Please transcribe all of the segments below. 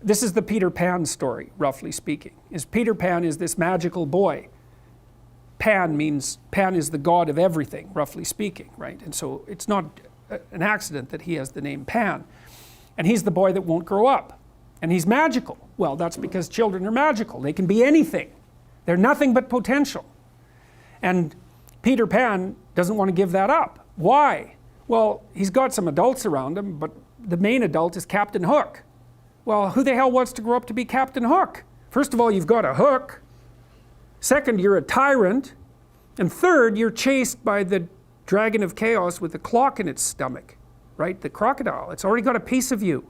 this is the Peter Pan story, roughly speaking. Peter Pan is this magical boy. Pan is the god of everything, roughly speaking, right? And so it's not an accident that he has the name Pan. And he's the boy that won't grow up. And he's magical. Well, that's because children are magical. They can be anything. They're nothing but potential. And Peter Pan doesn't want to give that up. Why? Well, he's got some adults around him, but the main adult is Captain Hook. Well, who the hell wants to grow up to be Captain Hook? First of all, you've got a hook. Second, you're a tyrant. And third, you're chased by the dragon of chaos with a clock in its stomach, right? The crocodile. It's already got a piece of you.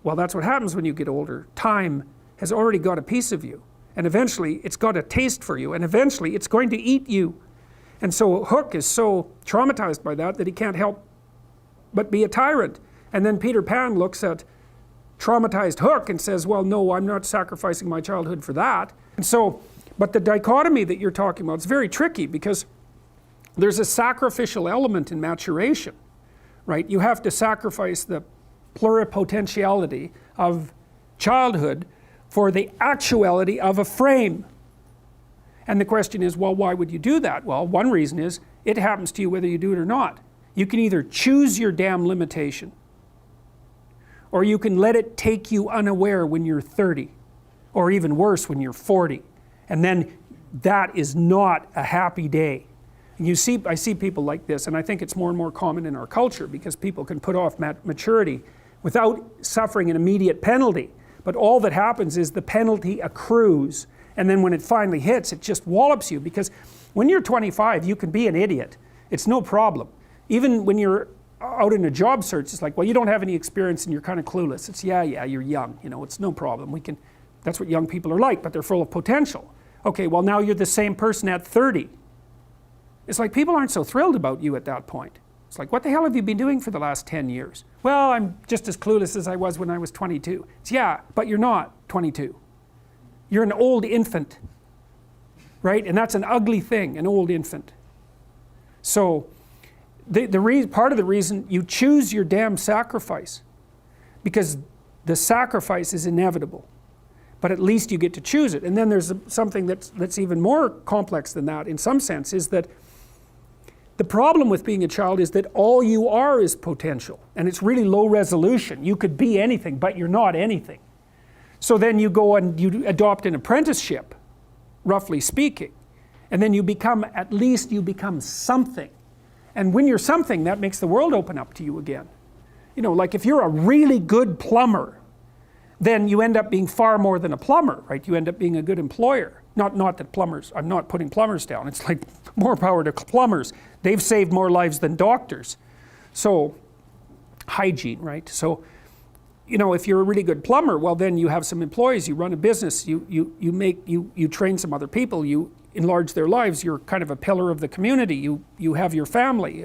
Well, that's what happens when you get older. Time has already got a piece of you. And eventually, it's got a taste for you. And eventually, it's going to eat you. And so Hook is so traumatized by that he can't help but be a tyrant. And then Peter Pan looks at traumatized Hook and says, well, no, I'm not sacrificing my childhood for that. And so, but the dichotomy that you're talking about is very tricky, because there's a sacrificial element in maturation, right? You have to sacrifice the pluripotentiality of childhood for the actuality of a frame. And the question is, well, why would you do that? Well, one reason is it happens to you whether you do it or not. You can either choose your damn limitation, or you can let it take you unaware when you're 30, or even worse, when you're 40. And then that is not a happy day. And I see people like this, and I think it's more and more common in our culture, because people can put off maturity without suffering an immediate penalty. But all that happens is the penalty accrues, and then when it finally hits, it just wallops you. Because when you're 25, you can be an idiot. It's no problem. Even when you're out in a job search, it's like, well, you don't have any experience and you're kind of clueless. It's, yeah, you're young, it's no problem. That's what young people are like, but they're full of potential. Okay, well, now you're the same person at 30. It's like people aren't so thrilled about you at that point. It's like, what the hell have you been doing for the last 10 years? Well, I'm just as clueless as I was when I was 22. It's, yeah, but you're not 22. You're an old infant, right? And that's an ugly thing, an old infant. So part of the reason you choose your damn sacrifice, because the sacrifice is inevitable, but at least you get to choose it. And then there's something that's even more complex than that in some sense, is that the problem with being a child is that all you are is potential, and it's really low resolution. You could be anything, but you're not anything. So then you go and you adopt an apprenticeship, roughly speaking, and then at least you become something. And when you're something, that makes the world open up to you again. Like if you're a really good plumber, then you end up being far more than a plumber, right? You end up being a good employer. Not that plumbers, I'm not putting plumbers down. It's like more power to plumbers. They've saved more lives than doctors. So, hygiene, right? So, if you're a really good plumber, well, then you have some employees, you run a business, you train some other people, you enlarge their lives, you're kind of a pillar of the community, you have your family.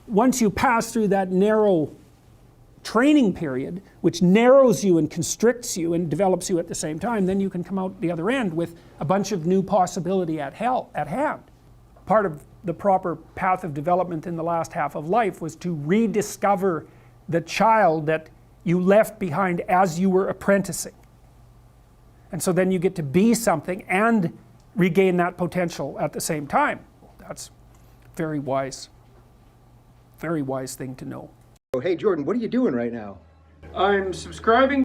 Once you pass through that narrow training period, which narrows you and constricts you and develops you at the same time, then you can come out the other end with a bunch of new possibility at hand. Part of the proper path of development in the last half of life was to rediscover the child that you left behind as you were apprenticing. And so then you get to be something and regain that potential at the same time. That's very wise thing to know. Oh, hey Jordan, what are you doing right now? I'm subscribing